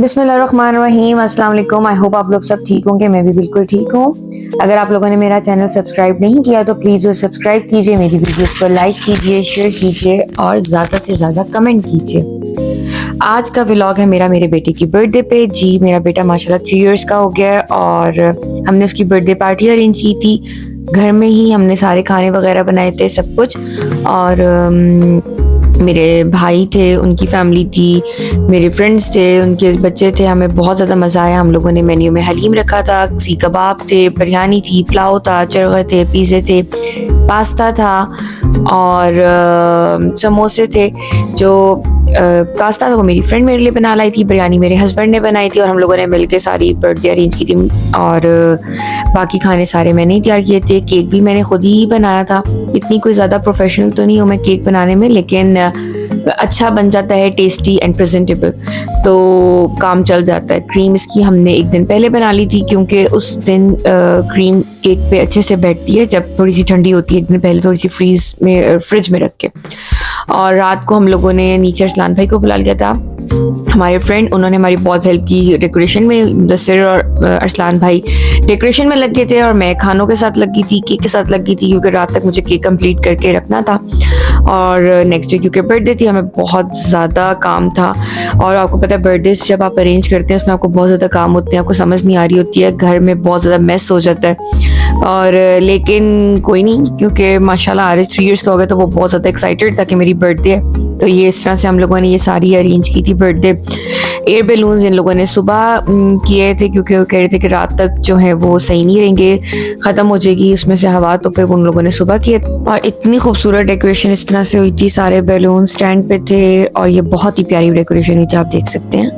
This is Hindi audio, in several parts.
बिस्मिल्लाहिर्रहमानिर्रहीम, अस्सलाम वालेकुम। आई होप आप लोग सब ठीक होंगे। मैं भी बिल्कुल ठीक हूँ। अगर आप लोगों ने मेरा चैनल सब्सक्राइब नहीं किया तो प्लीज़ सब्सक्राइब कीजिए, मेरी वीडियोस को लाइक कीजिए, शेयर कीजिए और ज़्यादा से ज़्यादा कमेंट कीजिए। आज का व्लॉग है मेरे बेटे की बर्थडे पे। जी, मेरा बेटा माशाल्लाह 3 इयर्स का हो गया है और हमने उसकी बर्थडे पार्टी अरेंज की थी। घर में ही हमने सारे खाने वगैरह बनाए थे, सब कुछ। और मेरे भाई थे, उनकी फैमिली थी, मेरे फ्रेंड्स थे, उनके बच्चे थे। हमें बहुत ज़्यादा मज़ा आया। हम लोगों ने मेन्यू में हलीम रखा था, सीख कबाब थे, बिरयानी थी, पुलाव था, चरगे थे, पिज़्ज़े थे, पास्ता था और समोसे थे। जो पास्ता था वो मेरी फ्रेंड मेरे लिए बना लाई थी, बिरयानी मेरे हस्बैंड ने बनाई थी और हम लोगों ने मिलकर सारी बर्थडे अरेंज की थी। और बाकी खाने सारे मैंने ही तैयार किए थे। केक भी मैंने खुद ही बनाया था। इतनी कोई ज़्यादा प्रोफेशनल तो नहीं हूँ मैं केक बनाने में, लेकिन अच्छा बन जाता है, टेस्टी एंड प्रेजेंटेबल, तो काम चल जाता है। क्रीम इसकी हमने एक दिन पहले बना ली थी क्योंकि उस दिन क्रीम केक पे अच्छे से बैठती है जब थोड़ी सी ठंडी होती है। एक दिन पहले थोड़ी सी फ्रिज में रख के। और रात को हम लोगों ने नीचे अरसलान भाई को बुला लिया था, हमारे फ्रेंड। उन्होंने हमारी बहुत हेल्प की डेकोरेशन में। मुदस्सिर और अरसलान भाई डेकोरेशन में लगे थे और मैं खानों के साथ लगी थी, केक के साथ लगी थी, क्योंकि रात तक मुझे केक कंप्लीट करके रखना था। और नेक्स्ट डे क्योंकि बर्थडे थी, हमें बहुत ज़्यादा काम था। और आपको पता है बर्थडे जब आप अरेंज करते हैं उसमें आपको बहुत ज़्यादा काम होते हैं, आपको समझ नहीं आ रही होती है, घर में बहुत ज़्यादा मेस हो जाता है। और लेकिन कोई नहीं, क्योंकि माशाल्लाह आरिस 3 इयर्स का हो गया तो वो बहुत ज़्यादा एक्साइटेड था कि मेरी बर्थडे है। तो ये इस तरह से हम लोगों ने ये सारी अरेंज की थी बर्थडे। एयर बैलून्स इन लोगों ने सुबह किए थे क्योंकि वो कह रहे थे कि रात तक जो है वो सही नहीं रहेंगे, ख़त्म हो जाएगी उसमें से हवा, तो फिर उन लोगों ने सुबह किए। और इतनी खूबसूरत डेकोरेशन इस तरह से हुई थी, सारे बैलून स्टैंड पे थे और ये बहुत ही प्यारी डेकोरेशन हुई थी, आप देख सकते हैं।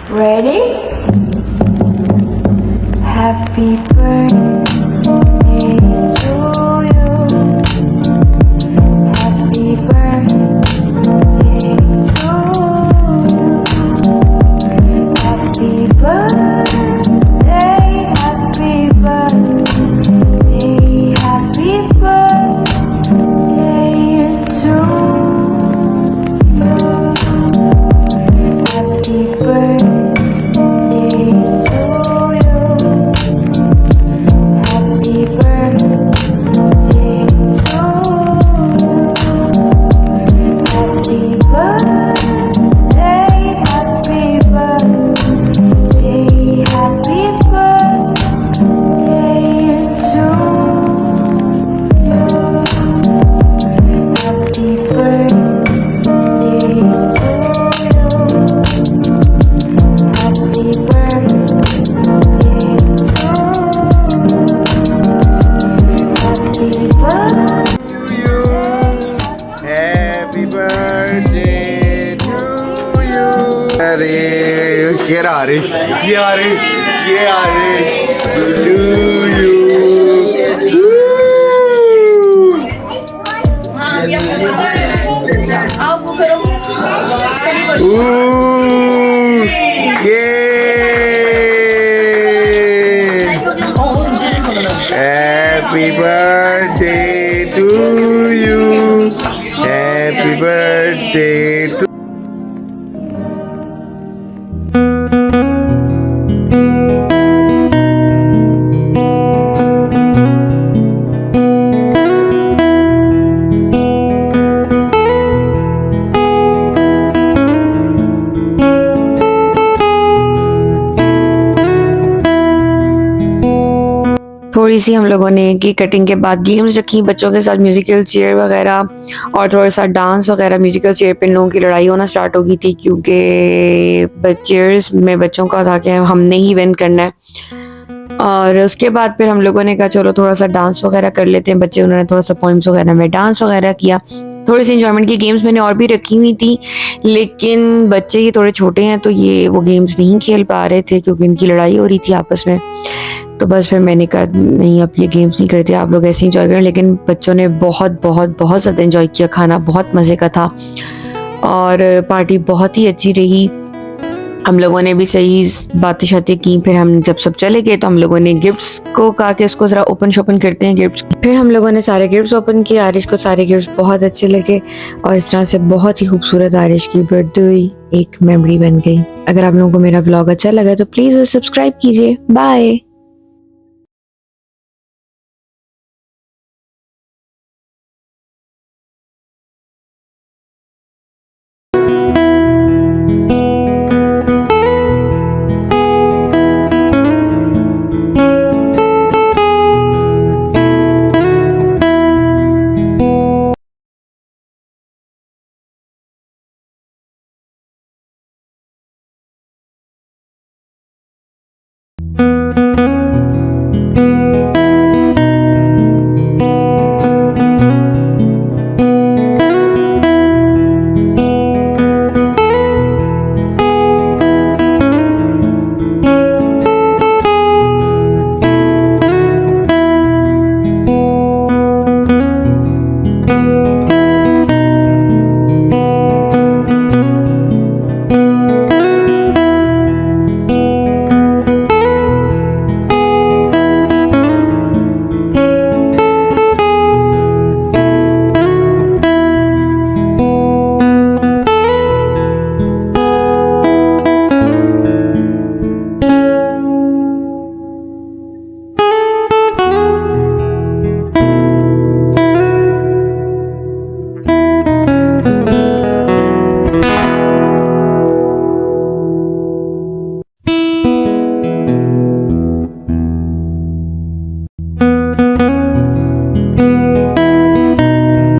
Ready? Happy birthday to you. Happy birthday to you. Happy birthday, happy birthday, happy birthday to you. Happy birthday. ये आरिश, ये आरिश, ये आरिश to you. Happy birthday to you. Happy birthday to थोड़ी सी हम लोगों ने केक कटिंग के बाद गेम्स रखी बच्चों के साथ, म्यूजिकल चेयर वगैरह और थोड़ा सा डांस वगैरह। म्यूजिकल चेयर पे इन लोगों की लड़ाई होना स्टार्ट हो गई थी क्योंकि चेयर्स में बच्चों का था कि हमने ही विन करना है। और उसके बाद फिर हम लोगों ने कहा चलो थोड़ा सा डांस वगैरह कर लेते हैं बच्चे, उन्होंने थोड़ा सा पोइम्स वगैरह में डांस वगैरह किया। थोड़ी सी इंजॉयमेंट की गेम्स मैंने और भी रखी हुई थी, लेकिन बच्चे ये थोड़े छोटे हैं तो ये वो गेम्स नहीं खेल पा रहे थे क्योंकि इनकी लड़ाई हो रही थी आपस में। तो बस फिर मैंने कहा नहीं, अब ये गेम्स नहीं करते, आप लोग ऐसे ही इंजॉय करें। लेकिन बच्चों ने बहुत बहुत बहुत ज़्यादा इंजॉय किया, खाना बहुत मज़े का था और पार्टी बहुत ही अच्छी रही। हम लोगों ने भी सही बातें शातें की। फिर हम जब सब चले गए तो हम लोगों ने गिफ्ट्स को कहा कि उसको ज़रा ओपन शोपन करते हैं गिफ्ट्स। फिर हम लोगों ने सारे गिफ्ट्स ओपन किए। आरिश को सारे गिफ्ट्स बहुत अच्छे लगे और इस तरह से बहुत ही खूबसूरत आरिश की बर्थडे हुई, एक मेमोरी बन गई। अगर आप लोगों को मेरा व्लॉग अच्छा लगा तो प्लीज़ सब्सक्राइब कीजिए। बाय।